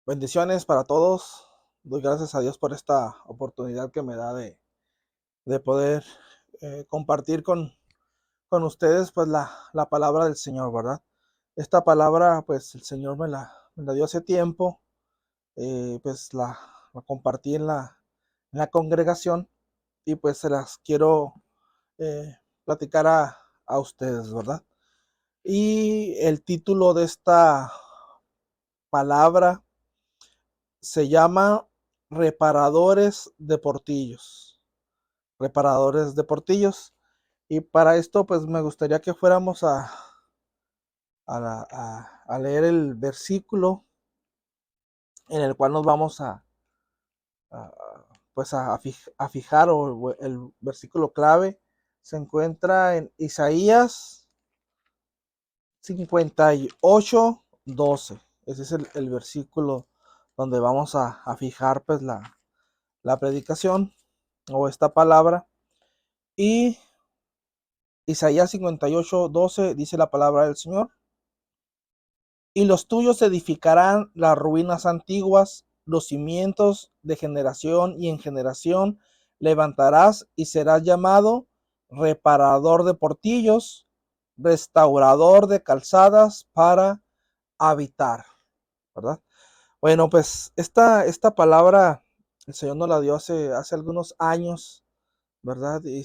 Bendiciones para todos. Doy gracias a Dios por esta oportunidad que me da de poder compartir con ustedes pues la palabra del Señor, ¿verdad? Esta palabra pues el Señor me la dio hace tiempo, pues la compartí en la congregación y pues se las quiero platicar a ustedes, ¿verdad? Y el título de esta palabra se llama reparadores de portillos. Reparadores de portillos. Y para esto, pues me gustaría que fuéramos a leer el versículo en el cual nos vamos a, pues a fijar, o el versículo clave se encuentra en Isaías 58:12. Ese es el versículo donde vamos a fijar pues la predicación o esta palabra. Y Isaías 58:12 dice la palabra del Señor: y los tuyos edificarán las ruinas antiguas, los cimientos de generación y en generación levantarás y serás llamado reparador de portillos, restaurador de calzadas para habitar, ¿verdad? Bueno, pues esta palabra el Señor nos la dio hace algunos años, ¿verdad? Y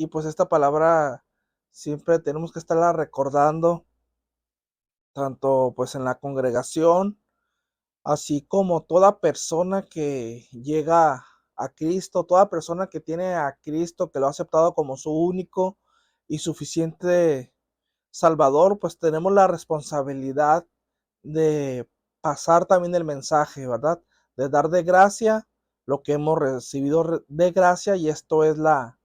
pues esta palabra siempre tenemos que estarla recordando, tanto pues en la congregación, así como toda persona que llega a Cristo, toda persona que tiene a Cristo, que lo ha aceptado como su único y suficiente Salvador, pues tenemos la responsabilidad de pasar también el mensaje, ¿verdad? De dar de gracia lo que hemos recibido de gracia, y esto es la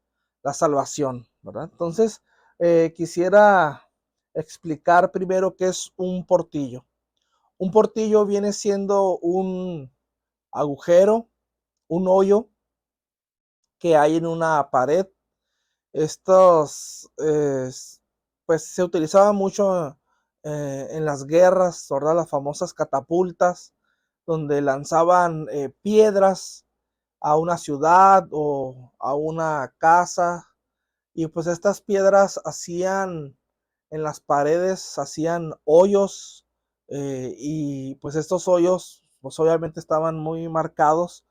salvación, ¿verdad? Entonces, quisiera explicar primero qué es un portillo. Un portillo viene siendo un agujero, un hoyo que hay en una pared. Estos, pues se utilizaban mucho en las guerras, ¿verdad? Las famosas catapultas, donde lanzaban piedras a una ciudad o a una casa. Y pues estas piedras hacían en las paredes, hacían hoyos, y pues estos hoyos pues obviamente estaban muy marcados.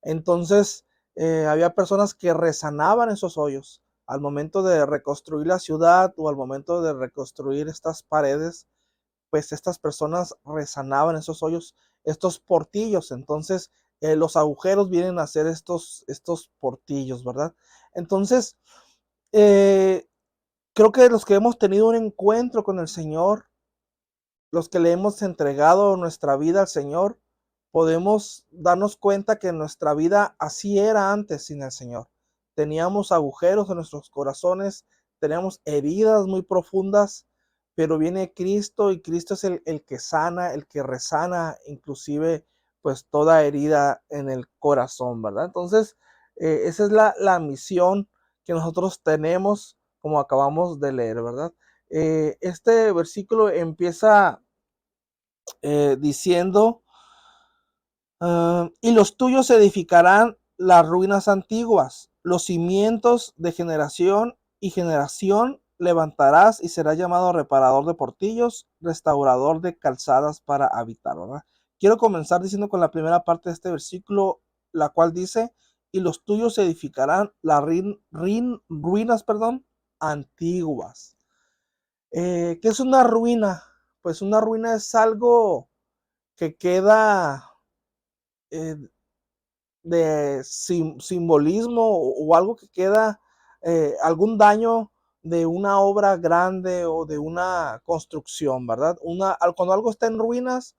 Entonces había personas que resanaban esos hoyos al momento de reconstruir la ciudad o al momento de reconstruir estas paredes. Pues estas personas resanaban esos hoyos, estos portillos. Entonces los agujeros vienen a ser estos portillos, ¿verdad? Entonces, eh, creo que los que hemos tenido un encuentro con el Señor, los que le hemos entregado nuestra vida al Señor, podemos darnos cuenta que nuestra vida así era antes sin el Señor. Teníamos agujeros en nuestros corazones, teníamos heridas muy profundas, pero viene Cristo, y Cristo es el que sana, el que resana inclusive pues toda herida en el corazón, ¿verdad? Entonces, esa es la misión que nosotros tenemos, como acabamos de leer, ¿verdad? Este versículo empieza diciendo: y los tuyos edificarán las ruinas antiguas, los cimientos de generación y generación levantarás y será llamado reparador de portillos, restaurador de calzadas para habitar, ¿verdad? Quiero comenzar diciendo con la primera parte de este versículo, la cual dice: y los tuyos edificarán las ruinas, perdón, antiguas. ¿Qué es una ruina? Pues una ruina es algo que queda eh, de simbolismo, o algo que queda, algún daño de una obra grande o de una construcción, ¿verdad? Cuando algo está en ruinas,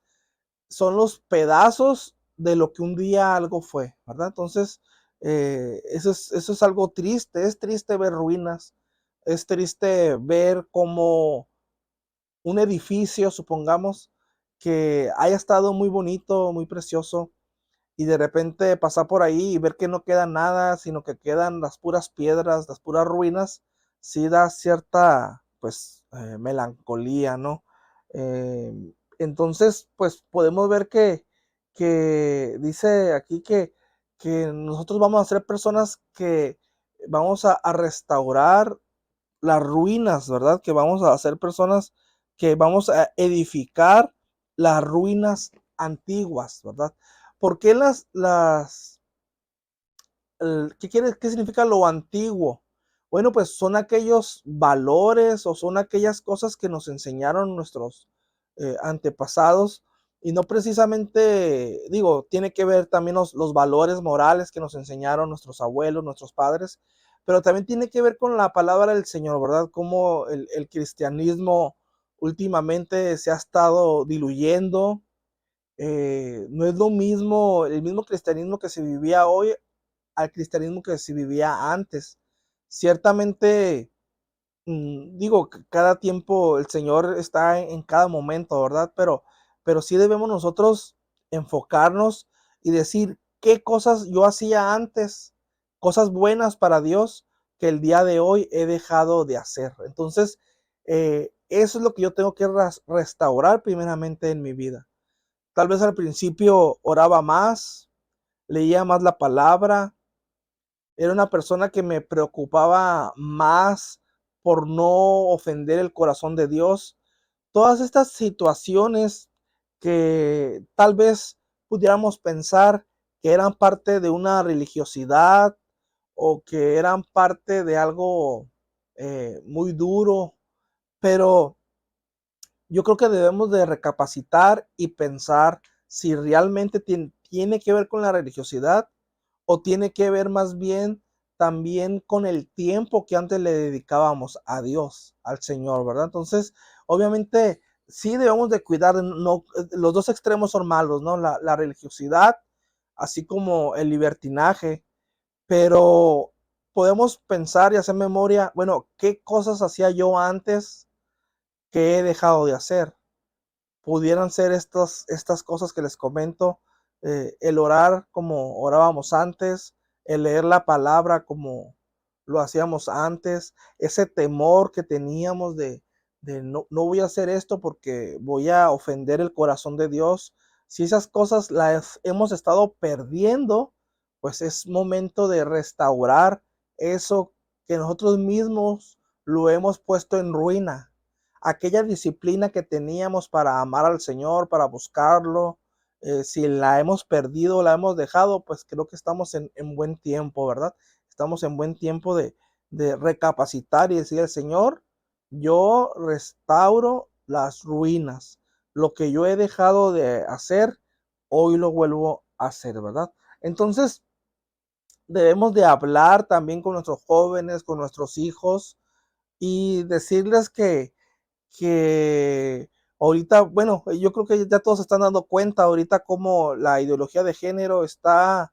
son los pedazos de lo que un día algo fue, ¿verdad? Entonces, eso es algo triste. Es triste ver ruinas, es triste ver cómo un edificio, supongamos, que haya estado muy bonito, muy precioso, y de repente pasar por ahí y ver que no queda nada, sino que quedan las puras piedras, las puras ruinas. Sí da cierta, pues, melancolía, ¿no? Entonces, pues podemos ver que dice aquí que nosotros vamos a ser personas que vamos a restaurar las ruinas, ¿verdad? Que vamos a ser personas que vamos a edificar las ruinas antiguas, ¿verdad? ¿Por qué qué significa lo antiguo? Bueno, pues son aquellos valores o son aquellas cosas que nos enseñaron nuestros antepasados y no precisamente, digo, tiene que ver también los valores morales que nos enseñaron nuestros abuelos, nuestros padres, pero también tiene que ver con la palabra del Señor, ¿verdad? Cómo el cristianismo últimamente se ha estado diluyendo. No es lo mismo, el mismo cristianismo que se vivía hoy al cristianismo que se vivía antes. Ciertamente, digo, cada tiempo el Señor está en cada momento, ¿verdad? Pero sí debemos nosotros enfocarnos y decir qué cosas yo hacía antes, cosas buenas para Dios que el día de hoy he dejado de hacer. Entonces, eso es lo que yo tengo que restaurar primeramente en mi vida. Tal vez al principio oraba más, leía más la palabra, era una persona que me preocupaba más por no ofender el corazón de Dios. Todas estas situaciones que tal vez pudiéramos pensar que eran parte de una religiosidad o que eran parte de algo muy duro, pero yo creo que debemos de recapacitar y pensar si realmente tiene que ver con la religiosidad o tiene que ver más bien también con el tiempo que antes le dedicábamos a Dios, al Señor, ¿verdad? Entonces, obviamente, sí debemos de cuidar, no, los dos extremos son malos, ¿no? La religiosidad, así como el libertinaje, pero podemos pensar y hacer memoria, bueno, ¿qué cosas hacía yo antes que he dejado de hacer? Pudieran ser estas cosas que les comento, el orar como orábamos antes, el leer la palabra como lo hacíamos antes, ese temor que teníamos de no voy a hacer esto porque voy a ofender el corazón de Dios. Si esas cosas las hemos estado perdiendo, pues es momento de restaurar eso que nosotros mismos lo hemos puesto en ruina, aquella disciplina que teníamos para amar al Señor, para buscarlo, si la hemos perdido, la hemos dejado, pues creo que estamos en buen tiempo, ¿verdad? Estamos en buen tiempo de recapacitar y decir al Señor, yo restauro las ruinas. Lo que yo he dejado de hacer, hoy lo vuelvo a hacer, ¿verdad? Entonces, debemos de hablar también con nuestros jóvenes, con nuestros hijos y decirles que ahorita, bueno, yo creo que ya todos se están dando cuenta ahorita cómo la ideología de género está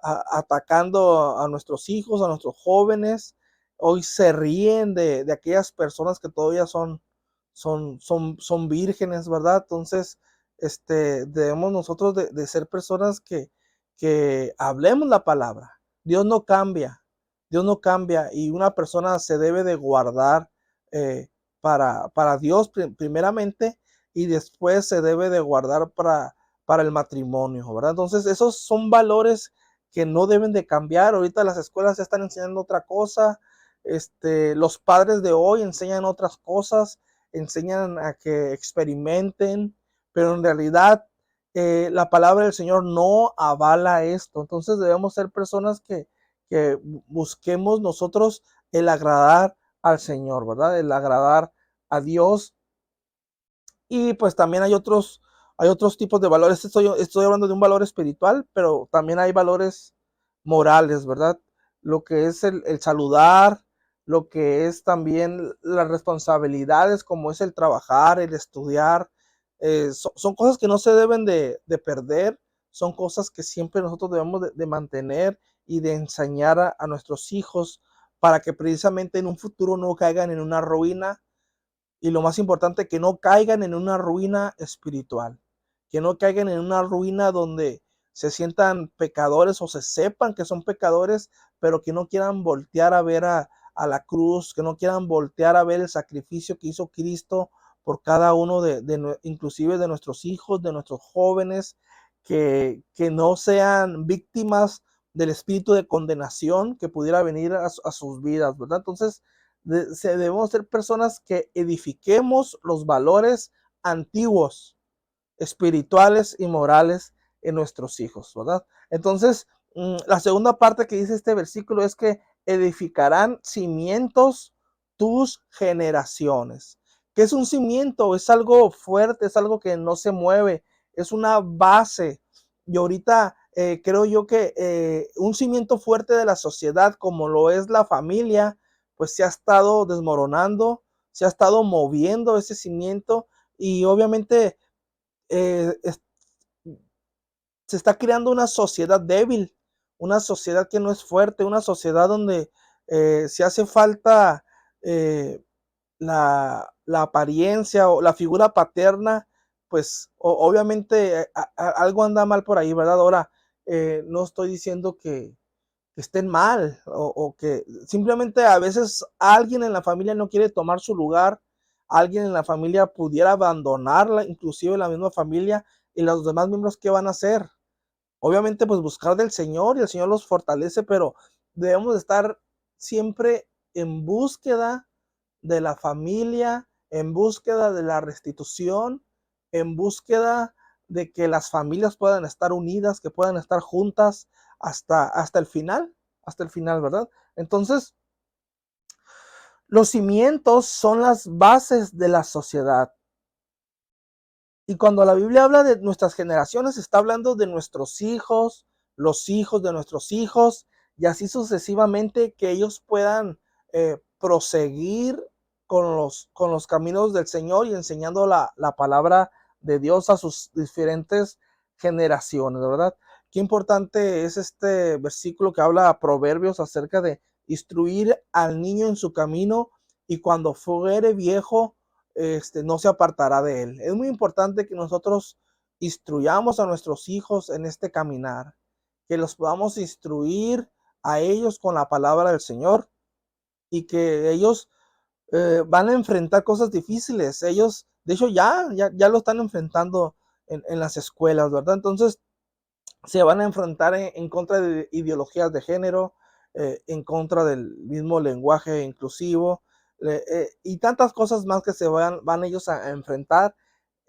atacando a nuestros hijos, a nuestros jóvenes. Hoy se ríen de aquellas personas que todavía son vírgenes, ¿verdad? Entonces, debemos nosotros de ser personas que hablemos la palabra. Dios no cambia, Dios no cambia y una persona se debe de guardar eh, para Dios primeramente y después se debe de guardar para el matrimonio, ¿verdad? Entonces esos son valores que no deben de cambiar. Ahorita las escuelas ya están enseñando otra cosa, los padres de hoy enseñan otras cosas, enseñan a que experimenten, pero en realidad la palabra del Señor no avala esto. Entonces debemos ser personas que busquemos nosotros el agradar al Señor, ¿verdad? El agradar a Dios. Y pues también hay otros tipos de valores. Estoy hablando de un valor espiritual, pero también hay valores morales, ¿verdad? Lo que es el saludar, lo que es también las responsabilidades, como es el trabajar, el estudiar. Son cosas que no se deben de perder, son cosas que siempre nosotros debemos de mantener y de enseñar a nuestros hijos para que precisamente en un futuro no caigan en una ruina y lo más importante, que no caigan en una ruina espiritual, que no caigan en una ruina donde se sientan pecadores o se sepan que son pecadores, pero que no quieran voltear a ver a la cruz, que no quieran voltear a ver el sacrificio que hizo Cristo por cada uno inclusive de nuestros hijos, de nuestros jóvenes, que no sean víctimas del espíritu de condenación que pudiera venir a sus vidas, ¿verdad? Entonces, debemos ser personas que edifiquemos los valores antiguos, espirituales y morales en nuestros hijos, ¿verdad? Entonces, la segunda parte que dice este versículo es que edificarán cimientos tus generaciones. ¿Qué es un cimiento? Es algo fuerte, es algo que no se mueve, es una base. Y ahorita creo yo que un cimiento fuerte de la sociedad, como lo es la familia, pues se ha estado desmoronando, se ha estado moviendo ese cimiento y obviamente eh, se está creando una sociedad débil, una sociedad que no es fuerte, una sociedad donde si hace falta eh, la apariencia o la figura paterna, pues obviamente algo anda mal por ahí, ¿verdad? Ahora, no estoy diciendo que estén mal o que simplemente a veces alguien en la familia no quiere tomar su lugar, alguien en la familia pudiera abandonarla, inclusive la misma familia, y los demás miembros, ¿qué van a hacer? Obviamente, pues buscar del Señor y el Señor los fortalece, pero debemos estar siempre en búsqueda de la familia, en búsqueda de la restitución, en búsqueda de que las familias puedan estar unidas, que puedan estar juntas hasta el final, ¿verdad? Entonces, los cimientos son las bases de la sociedad. Y cuando la Biblia habla de nuestras generaciones, está hablando de nuestros hijos, los hijos de nuestros hijos, y así sucesivamente, que ellos puedan proseguir con los caminos del Señor y enseñando la palabra de Dios a sus diferentes generaciones, ¿verdad? Qué importante es este versículo que habla a Proverbios acerca de instruir al niño en su camino y cuando fuere viejo, no se apartará de él. Es muy importante que nosotros instruyamos a nuestros hijos en este caminar, que los podamos instruir a ellos con la palabra del Señor y que ellos van a enfrentar cosas difíciles. Ellos, de hecho, ya lo están enfrentando en las escuelas, ¿verdad? Entonces, se van a enfrentar en contra de ideologías de género, en contra del mismo lenguaje inclusivo y tantas cosas más que van ellos a enfrentar.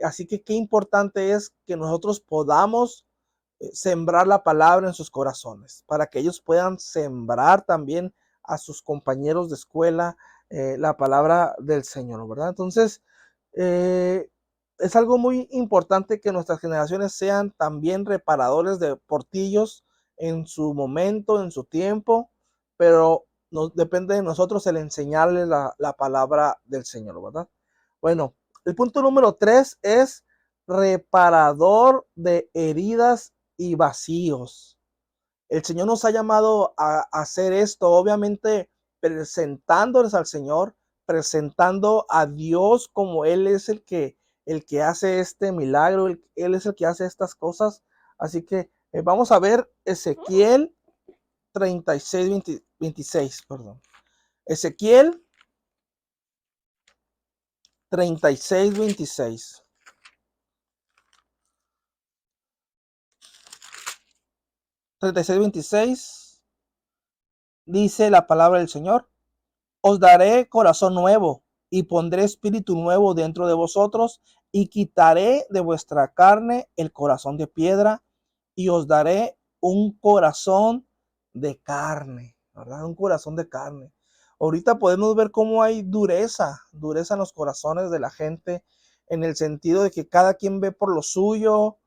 Así que qué importante es que nosotros podamos sembrar la palabra en sus corazones, para que ellos puedan sembrar también a sus compañeros de escuela la palabra del Señor, ¿verdad? Entonces, eh, es algo muy importante que nuestras generaciones sean también reparadores de portillos en su momento, en su tiempo, pero depende de nosotros el enseñarles la palabra del Señor, ¿verdad? Bueno, el punto número 3 es reparador de heridas y vacíos. El Señor nos ha llamado a hacer esto, obviamente presentándoles al Señor, presentando a Dios como Él es el que hace este milagro, Él es el que hace estas cosas. Así que vamos a ver Ezequiel 36, 26, perdón. Ezequiel 36, 26. 36, 26 dice la palabra del Señor. Os daré corazón nuevo y pondré espíritu nuevo dentro de vosotros y quitaré de vuestra carne el corazón de piedra y os daré un corazón de carne, ¿verdad? Un corazón de carne. Ahorita podemos ver cómo hay dureza en los corazones de la gente, en el sentido de que cada quien ve por lo suyo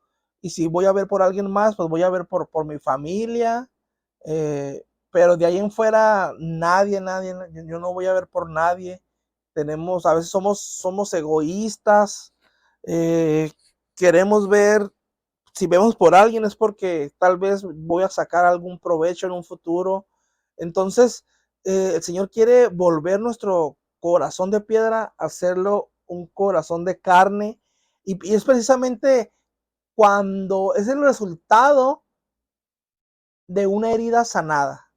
y si voy a ver por alguien más, pues voy a ver por mi familia. Pero de ahí en fuera, nadie, yo no voy a ver por nadie. A veces somos egoístas, eh, queremos ver, si vemos por alguien es porque tal vez voy a sacar algún provecho en un futuro. Entonces, el Señor quiere volver nuestro corazón de piedra, hacerlo un corazón de carne, y es precisamente cuando es el resultado de una herida sanada.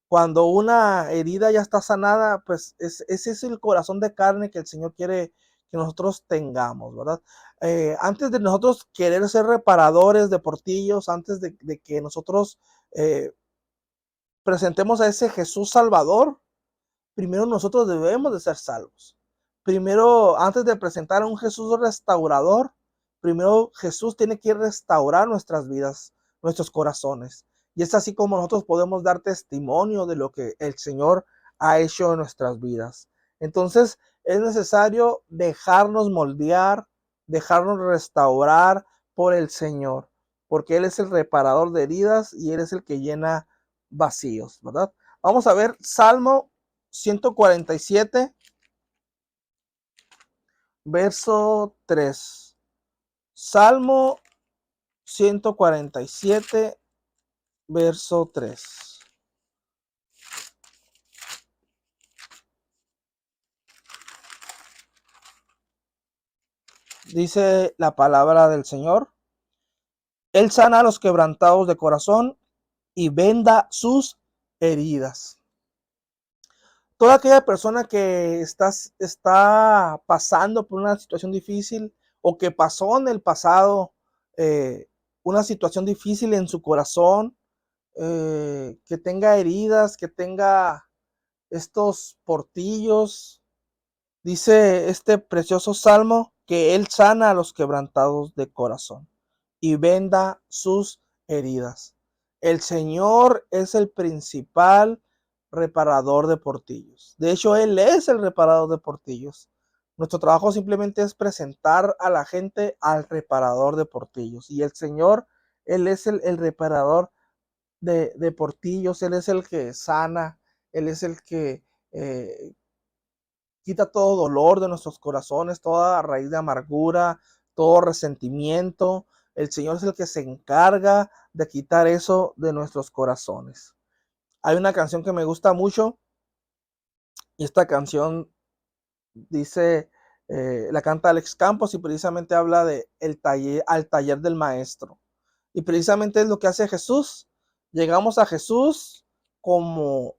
Cuando una herida ya está sanada, pues ese es el corazón de carne que el Señor que nosotros tengamos, ¿verdad? Antes de nosotros querer ser reparadores de portillos, antes de que nosotros presentemos a ese Jesús Salvador, primero nosotros debemos de ser salvos. Primero, antes de presentar a un Jesús restaurador, primero Jesús tiene que restaurar nuestras vidas, nuestros corazones. Y es así como nosotros podemos dar testimonio de lo que el Señor ha hecho en nuestras vidas. Entonces, es necesario dejarnos moldear, dejarnos restaurar por el Señor, porque Él es el reparador de heridas y Él es el que llena vacíos, ¿verdad? Vamos a ver Salmo 147, verso 3. Salmo 147, verso 3. Dice la palabra del Señor: Él sana a los quebrantados de corazón y venda sus heridas. Toda aquella persona que está pasando por una situación difícil o que pasó en el pasado una situación difícil en su corazón, que tenga heridas, que tenga estos portillos, dice este precioso salmo que Él sana a los quebrantados de corazón y venda sus heridas. El Señor es el principal reparador de portillos. De hecho, Él es el reparador de portillos. Nuestro trabajo simplemente es presentar a la gente al reparador de portillos. Y el Señor, Él es el reparador de portillos. Él es el que sana. Él es el que quita todo dolor de nuestros corazones, toda raíz de amargura, todo resentimiento. El Señor es el que se encarga de quitar eso de nuestros corazones. Hay una canción que me gusta mucho y esta canción dice, la canta Alex Campos y precisamente habla de al taller del maestro. Y precisamente es lo que hace Jesús. Llegamos a Jesús como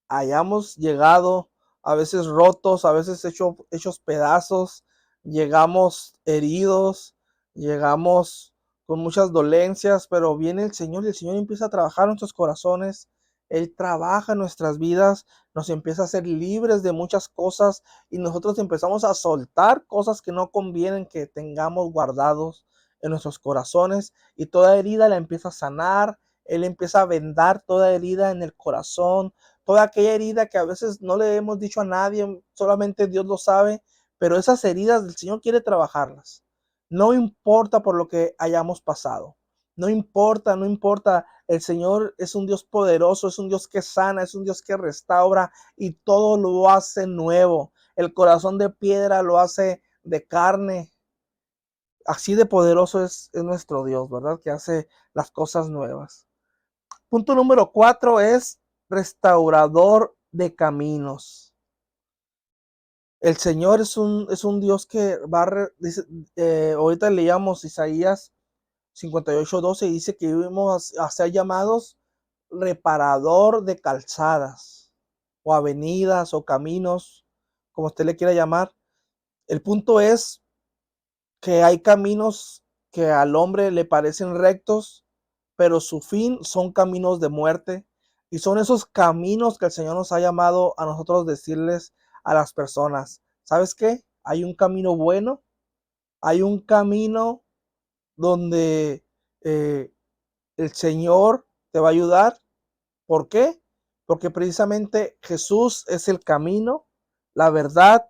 hayamos llegado, a veces rotos, a veces hechos pedazos, llegamos heridos, llegamos con muchas dolencias, pero viene el Señor y el Señor empieza a trabajar en nuestros corazones. Él trabaja en nuestras vidas, nos empieza a hacer libres de muchas cosas y nosotros empezamos a soltar cosas que no convienen que tengamos guardados en nuestros corazones y toda herida la empieza a sanar. Él empieza a vendar toda herida en el corazón, toda aquella herida que a veces no le hemos dicho a nadie, solamente Dios lo sabe, pero esas heridas el Señor quiere trabajarlas. No importa por lo que hayamos pasado. No importa, no importa. El Señor es un Dios poderoso, es un Dios que sana, es un Dios que restaura y todo lo hace nuevo. El corazón de piedra lo hace de carne. Así de poderoso es nuestro Dios, ¿verdad? Que hace las cosas nuevas. Punto número 4 es restaurador de caminos. El Señor es un Dios que dice, ahorita leíamos Isaías 58:12 y dice que íbamos a ser llamados reparador de calzadas o avenidas o caminos, como usted le quiera llamar. El punto es que hay caminos que al hombre le parecen rectos, pero su fin son caminos de muerte. Y son esos caminos que el Señor nos ha llamado a nosotros decirles a las personas, ¿sabes qué? Hay un camino bueno, hay un camino donde el Señor te va a ayudar. ¿Por qué? Porque precisamente Jesús es el camino, la verdad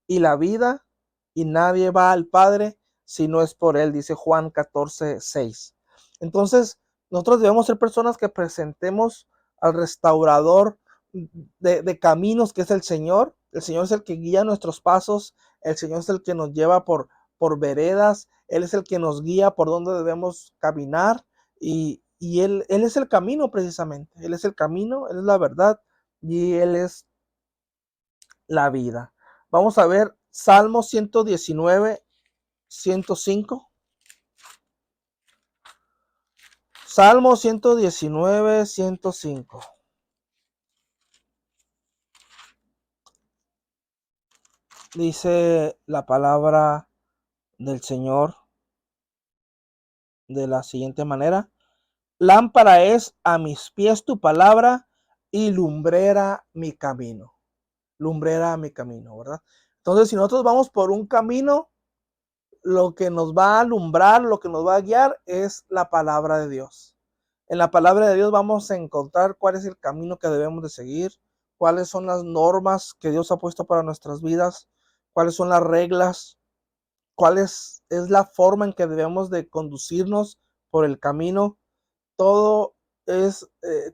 y la vida, y nadie va al Padre si no es por Él, dice Juan 14:6. Entonces, nosotros debemos ser personas que presentemos al restaurador de caminos, que es el Señor. El Señor es el que guía nuestros pasos, el Señor es el que nos lleva por veredas, Él es el que nos guía por donde debemos caminar y él es el camino precisamente, Él es el camino, Él es la verdad y Él es la vida. Vamos a ver Salmo 119, 105. Salmo 119, 105. dice la palabra del Señor de la siguiente manera: lámpara es a mis pies tu palabra y lumbrera mi camino. Lumbrera mi camino, ¿verdad? Entonces, si nosotros vamos por un camino, lo que nos va a alumbrar, lo que nos va a guiar es la palabra de Dios. En la palabra de Dios vamos a encontrar cuál es el camino que debemos de seguir, cuáles son las normas que Dios ha puesto para nuestras vidas, cuáles son las reglas, cuál es la forma en que debemos de conducirnos por el camino. Todo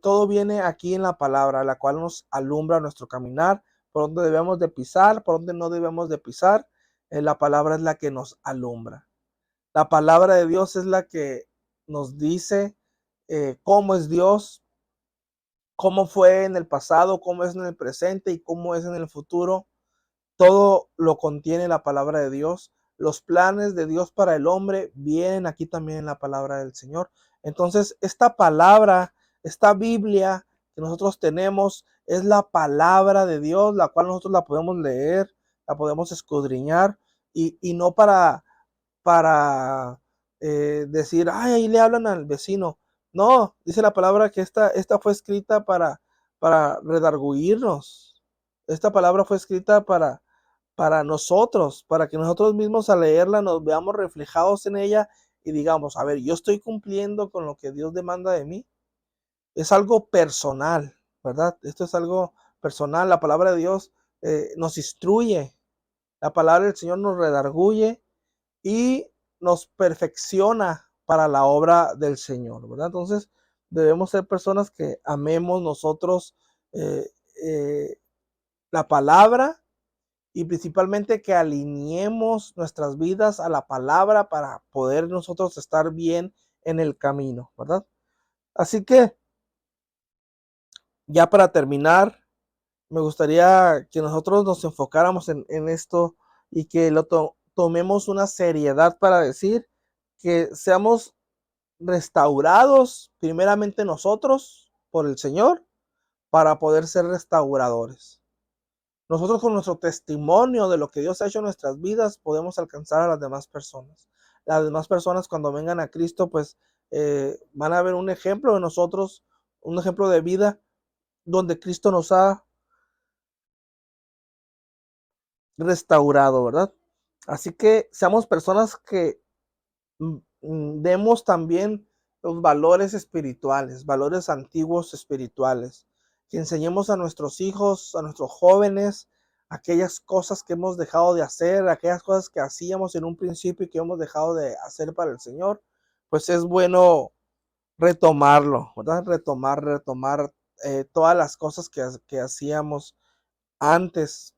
todo viene aquí en la palabra, la cual nos alumbra nuestro caminar, por donde debemos de pisar, por donde no debemos de pisar. La palabra es la que nos alumbra. La palabra de Dios es la que nos dice cómo es Dios, cómo fue en el pasado, cómo es en el presente y cómo es en el futuro. Todo lo contiene la palabra de Dios. Los planes de Dios para el hombre vienen aquí también en la palabra del Señor. Entonces, esta palabra, esta Biblia que nosotros tenemos, es la palabra de Dios, la cual nosotros la podemos leer, la podemos escudriñar y no para decir, ay, ahí le hablan al vecino. No, dice la palabra que esta fue escrita para redarguirnos. Esta palabra fue escrita para nosotros, para que nosotros mismos al leerla nos veamos reflejados en ella y digamos, a ver, yo estoy cumpliendo con lo que Dios demanda de mí. Es algo personal, ¿verdad? Esto es algo personal. La palabra de Dios nos instruye, la palabra del Señor nos redarguye y nos perfecciona para la obra del Señor, ¿verdad? Entonces debemos ser personas que amemos nosotros eh, eh, la palabra y principalmente que alineemos nuestras vidas a la palabra para poder nosotros estar bien en el camino, ¿verdad? Así que ya para terminar, me gustaría que nosotros nos enfocáramos en esto y que tomemos una seriedad para decir que seamos restaurados primeramente nosotros por el Señor para poder ser restauradores. Nosotros con nuestro testimonio de lo que Dios ha hecho en nuestras vidas podemos alcanzar a las demás personas. Las demás personas cuando vengan a Cristo pues van a ver un ejemplo de nosotros, un ejemplo de vida donde Cristo nos ha restaurado, ¿verdad? Así que seamos personas que demos también los valores espirituales, valores antiguos espirituales, que enseñemos a nuestros hijos, a nuestros jóvenes, aquellas cosas que hemos dejado de hacer, aquellas cosas que hacíamos en un principio y que hemos dejado de hacer para el Señor, pues es bueno retomarlo, ¿verdad? Retomar todas las cosas que hacíamos antes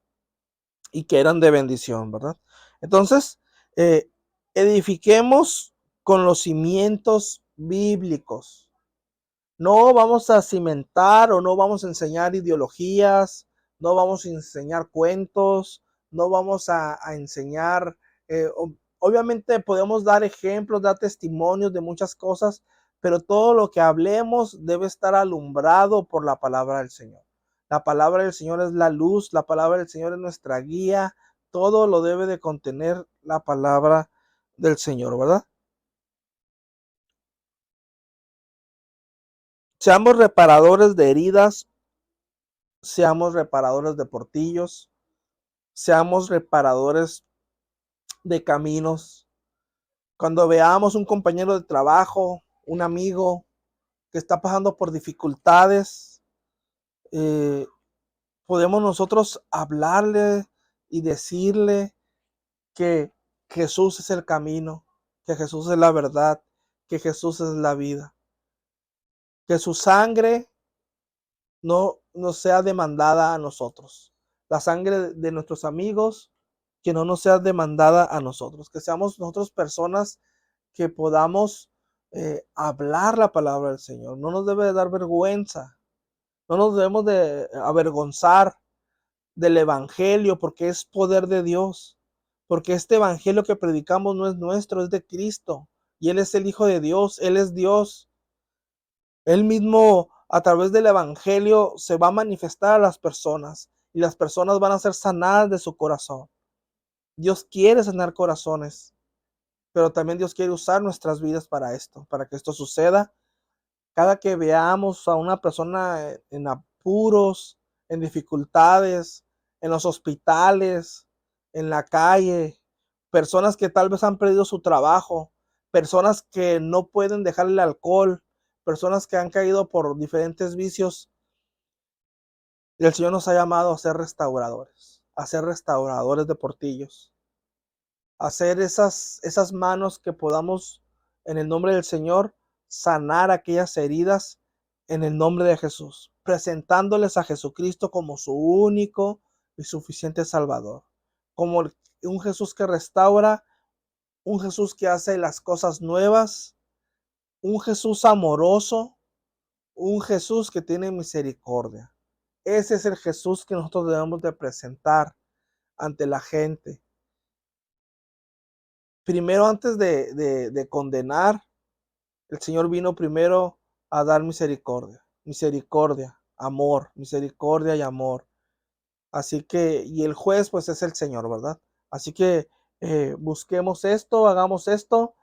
y que eran de bendición, ¿verdad? Entonces, eh, edifiquemos con los cimientos bíblicos. No vamos a cimentar o no vamos a enseñar ideologías, no vamos a enseñar cuentos, no vamos a enseñar, obviamente podemos dar ejemplos, dar testimonios de muchas cosas, pero todo lo que hablemos debe estar alumbrado por la palabra del Señor. La palabra del Señor es la luz, la palabra del Señor es nuestra guía, todo lo debe de contener la palabra del Señor, ¿verdad? Seamos reparadores de heridas, seamos reparadores de portillos, seamos reparadores de caminos. Cuando veamos un compañero de trabajo, un amigo que está pasando por dificultades, eh, podemos nosotros hablarle y decirle que Jesús es el camino, que Jesús es la verdad, que Jesús es la vida, que su sangre no sea demandada a nosotros. La sangre de nuestros amigos, que no nos sea demandada a nosotros. Que seamos nosotros personas que podamos hablar la palabra del Señor. No nos debe de dar vergüenza. No nos debemos de avergonzar del Evangelio porque es poder de Dios. Porque este Evangelio que predicamos no es nuestro, es de Cristo. Y Él es el Hijo de Dios, Él es Dios. Él mismo a través del Evangelio se va a manifestar a las personas y las personas van a ser sanadas de su corazón. Dios quiere sanar corazones, pero también Dios quiere usar nuestras vidas para esto, para que esto suceda. Cada que veamos a una persona en apuros, en dificultades, en los hospitales, en la calle, personas que tal vez han perdido su trabajo, personas que no pueden dejar el alcohol, personas que han caído por diferentes vicios, el Señor nos ha llamado a ser restauradores de portillos, a ser esas manos que podamos, en el nombre del Señor, sanar aquellas heridas en el nombre de Jesús, presentándoles a Jesucristo como su único y suficiente Salvador, como un Jesús que restaura, un Jesús que hace las cosas nuevas, un Jesús amoroso, un Jesús que tiene misericordia. Ese es el Jesús que nosotros debemos de presentar ante la gente. Primero, antes de condenar, el Señor vino primero a dar misericordia, misericordia, amor, misericordia y amor. Así que, y el juez pues es el Señor, ¿verdad? Así que busquemos esto, hagamos esto,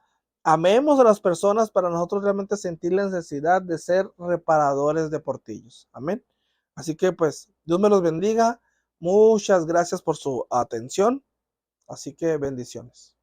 amemos a las personas para nosotros realmente sentir la necesidad de ser reparadores de portillos. Amén. Así que pues Dios me los bendiga. Muchas gracias por su atención. Así que bendiciones.